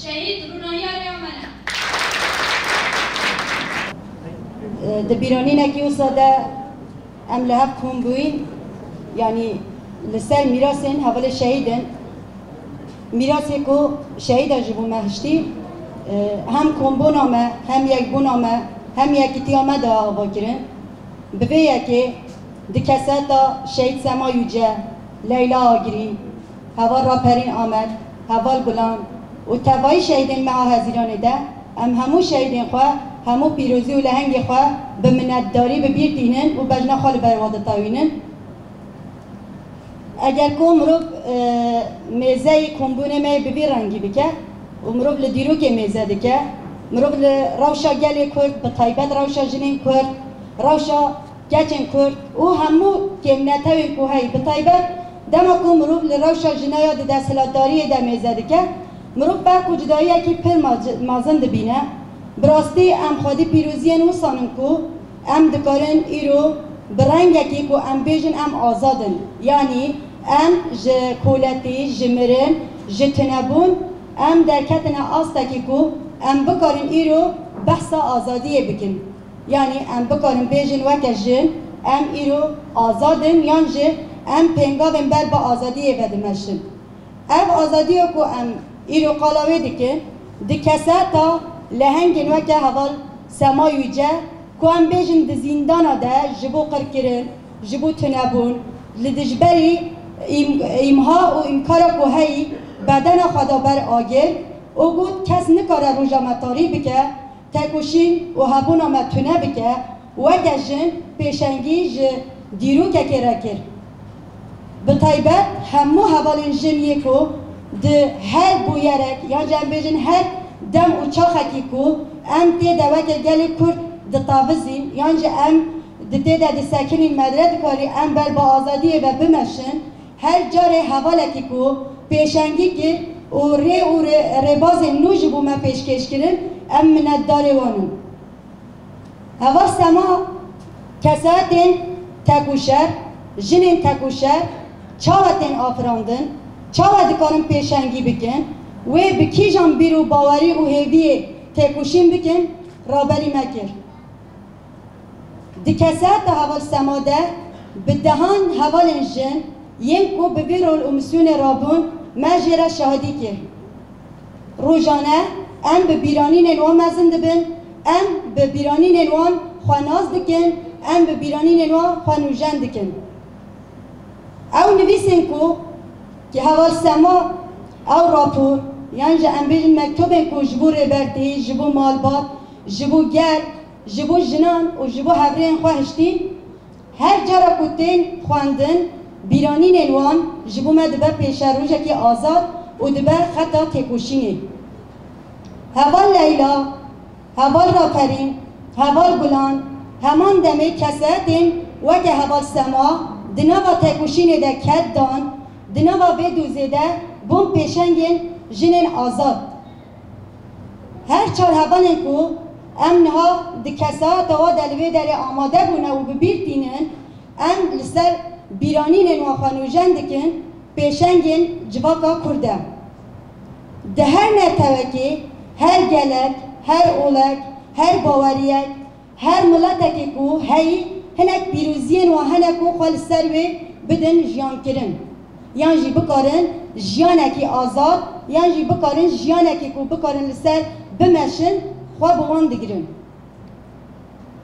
شهید رونایار یامنه دبیرانی نکی وساده ام لحب کن بوین یعنی لسر میراسین حوال شهیدن میراسی که شهید جبو مهشتی هم کنبونامه هم یک بونامه هم یک تیامه دا آوا کرن بویه که دکساتا شهید سما یوجه لیلا آگری هوا راپرین آمد هوا گلان و توای شهیدین معا هزیرانه ده همو شهیدین خواه همو پیروزی و لهنگ خواه به منتداری ببیر دینن و بجنا خال برواده تاوینن اگر که مروب میزه کنبونه می ببیر رنگی بکه و مروب لدیرو که میزه دکه مروب روشا گلی کرد به طایبت روشا جنین کرد روشا گچن کرد و همو کمنتوی که هی به طایبت دما که مروب لروشا جنایا ده دستلاتداری ده میزه دکه مروب با کجدایی که پر مازن دبینه براستی ام خودی پیروزی نوسانم که ام دکارن ایرو برنگه که ام بیجن ام آزادن یعنی ام ج کولتی جمرن جتنبون ام درکتنا آستا که ام بکارن ایرو بحث آزادیه بکن یعنی ام بکارن بیجن وکه جن ام ایرو آزادن یعنی جه ام پنگاون بر با آزادیه بدمشن ام آزادیه که ام ایرو قلاوه دکن دکسه تا لهنگن وکه حوال سمایوجه که ام بیجن ده زندانا ده جبو قرکرن جبو تنبون لدجبری ایمها و امکارا که هی بدن خدا بر آگر او گود کس نکاره روژا مطاری بکه تکوشین و هبونا متونه بکه و گجن پیشنگی دیرو که کرکر به طیبت همو حوالین جنیه که ده هر بویرک یا جن بیجن هر دم و چاخکی که ام تیده وکر گلی کرد ده تاوزین یعنی ام ده تیده ده سکنین مدرد کاری ام بر با آزادیه و بمشن هر جاره حوالکی که پیشنگی که او رباز نوش بو ما پیشکش کرن ام منداره وانم هوا سما کساتین تکوشر جنین تکوشر چاوتین آفراندن چاوت دکارن پیشنگی بکن و بکی جان بیرو باوری و هیوی تکوشین بکن رابری مکر دکسات حوال سما ده به دهان حوال جن ین کو ببیرول امسیون رابون مجرا شهادی کرد روزانه ام به بیرانی نوان مزن دبن ام به بیرانی نوان خواناز دکن ام به بیرانی نوان خوانوجن دکن او نویسن کو که حوال سما او راپور یعنی جا ام بیجن مکتوبن کو جبو ربرتی جبو مالبات جبو گر جبو جنان و جبو حبرین خواهشتین هر جارا کتین خواندن بیرانی نوان جبو ما دبر پیش روژه که آزاد و دبر خطا تکوشینه هوال لیلا هوال راپرین هوال گلان همان دمه کساتین و که هوال سما دنوا تکوشینه ده کد دان دنوا به دوزه ده بوم پیشنگین جنین آزاد هر چار هوالین کو امنها ده کسات و دلوه در آماده بونه و ببیر دینن ام لسر بیرانین و خانوجن دکن پیشنگین جواکا کرده ده هر نتوکی هر گلک هر اولک هر باوریک هر ملتکی کو هی هنک پیروزین و هنکو خال سروی بدن جیان کرن یعنی جی بکارن جیانکی آزاد یعنی جی بکارن جیانکی کو بکارن لسر بمشن خواه بوان دگرن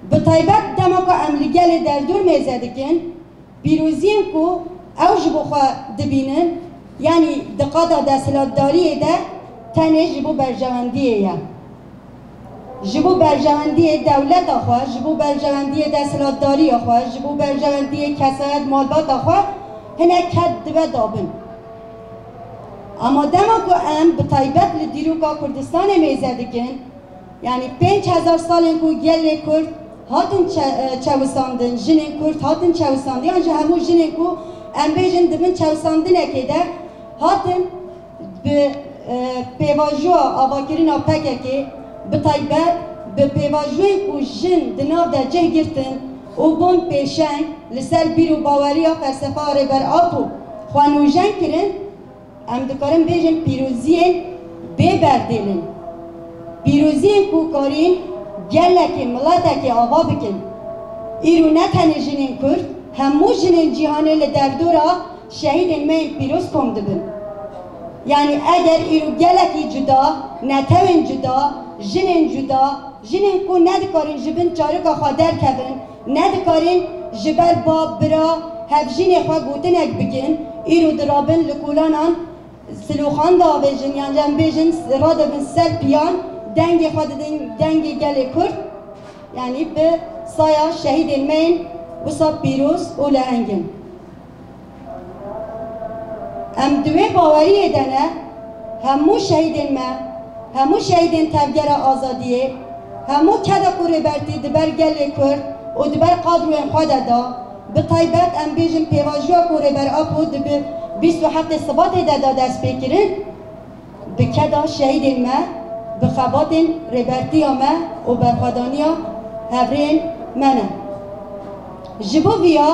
به طیبت دماکا املیگل در دور میزه دکن پیروزیم کو اوج بخوا دبینن یعنی دقادا دستلاتداریه ده تنه جبو برجواندیه یا جبو برجواندی دولت آخوا جبو برجواندی دستلاتداری آخوا جبو برجواندی کسایت مالبات آخوا هنه کد دبه دابن اما دما کو ام به طیبت لدیروکا کردستان میزه دکن یعنی 5000 سال کو گل کرد هاتن چوساندن جنین کرد هاتن چوساندن یعنی همو جنین کو ام بیجن دبن چوساندن اکیده هاتن به پیواجوا آواکرین آپکه که به طیبت به پیواجوی کو جن دناو در جه گرتن و بون پیشنگ لسر بیرو باوری ها فلسفه بر آپو خوانوژن کرن ام دکارن بیجن پیروزی ببردلن پیروزی کو کارین گلکی ملتکی آوا بکن ایرو نتنه جنین کرد همو جنین جیهانه لدردورا شهید من پیروز کم دبن یعنی اگر ایرو گلکی جدا نتوین جدا جنین جدا جنین کو ندکارین جبن چارکا خادر کبن ندکارین جبر باب برا هف جین خواه گوتن اک بکن ایرو درابن لکولانان سلوخان دا بیجن یعنی جن بیجن را دبن سر پیان دنگ خواه دنگ گل کرد یعنی به سایا شهید المین و سا پیروز و لهنگن ام دوی باوری دنه همو شهید الما همو شهید تفگر آزادیه همو کدا کوره برتی دبر گل کرد و دبر قادر و خود دا به طیبت ام بیجن پیواجوا کوره بر آپو دبر 27 ثبات دا دست بکرن به کدا شهید الما به خبات ربرتی ما و برخوادانیا هفرین منه جبو بیا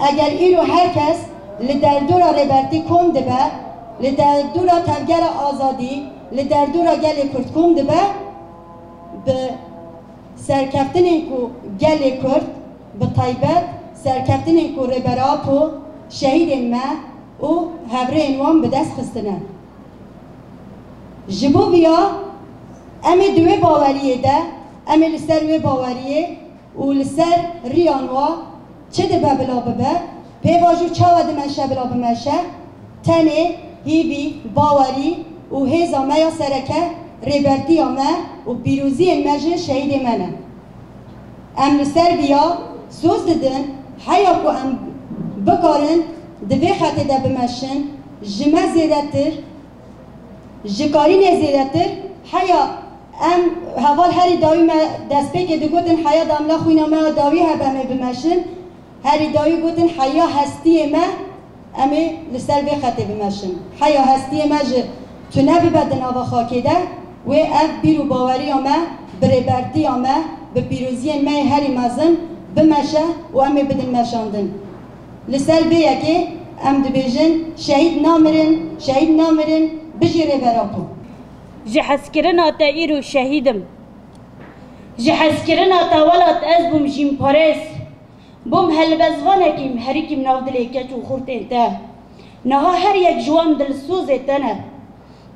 اگر ایرو هر کس لدردورا ربرتی کم دبه لدردورا تفگر آزادی لدردورا گل کرد کم دبه به سرکفتن کو گل کرد به طیبت سرکفتن کو ربراپو شهید ما و هفرین وان به دست خستنه جبو بیا امی دوی باوریه ده امی لسر وی باوریه و لسر ریانوا چه ده بلا ببه پیواجو چاوه ده منشه بلا بمشه تنه هیوی باوری و هیزا میا سرکه ریبرتی آمه و پیروزی مجه شهید منه ام لسر بیا سوز ددن حیا کو ام بکارن دوی خطه ده بمشن جمه زیده تر جکاری نزیده تر حیا ام هوال هری داوی ما دست پیک گوتن حیا داملا خوینا ما داوی هبمه بمشن هری داوی گوتن حیا هستی ما امی لسر به خطه بمشن حیا هستی ما جه تو نبی بدن آوا خاکی ده و اف بیرو باوری ما بربرتی ما به پیروزی ما هری مزن بمشه و امی بدن مشاندن لسر به یکی ام دبیجن شهید نامرن بجیره براپو جهازکرنا تا ایرو شهیدم جهازکرنا تا ولات از بوم جیم پارس بوم هلبزوانه کیم هری کیم نافدلی کچو خورت انتا نها هر یک جوان دل سوز تنه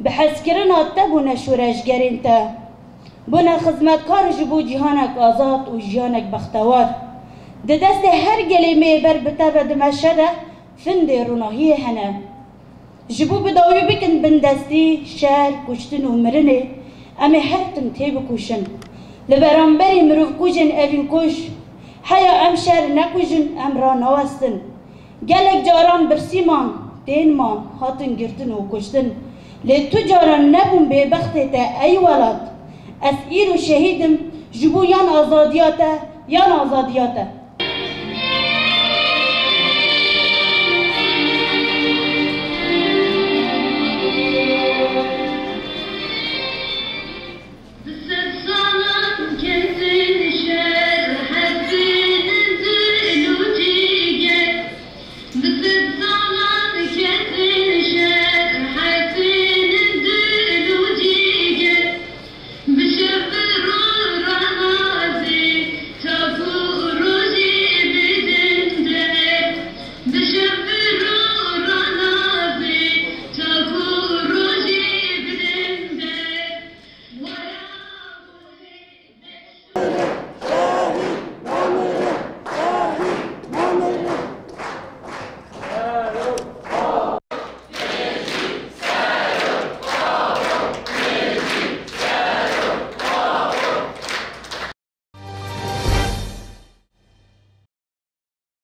بحزکرنا تا بونه شورشگر انتا بونه خدمتکار جبو جهانک آزاد و جهانک بختوار ده دست هر گلیمه بر بتابه دمشده فند روناهی هنه جبو بداوی بکن بندستی شهر کشتن و مرنه اما هر تن تیب کشن لبرانبری مروف کشن اوین کش حیا ام شهر نکشن ام را نوستن گلک جاران برسیمان دینمان هاتن گرتن و کشتن لی تو جاران نبون به بخته تا ای ولاد از ایرو شهیدم جبو یان آزادیاته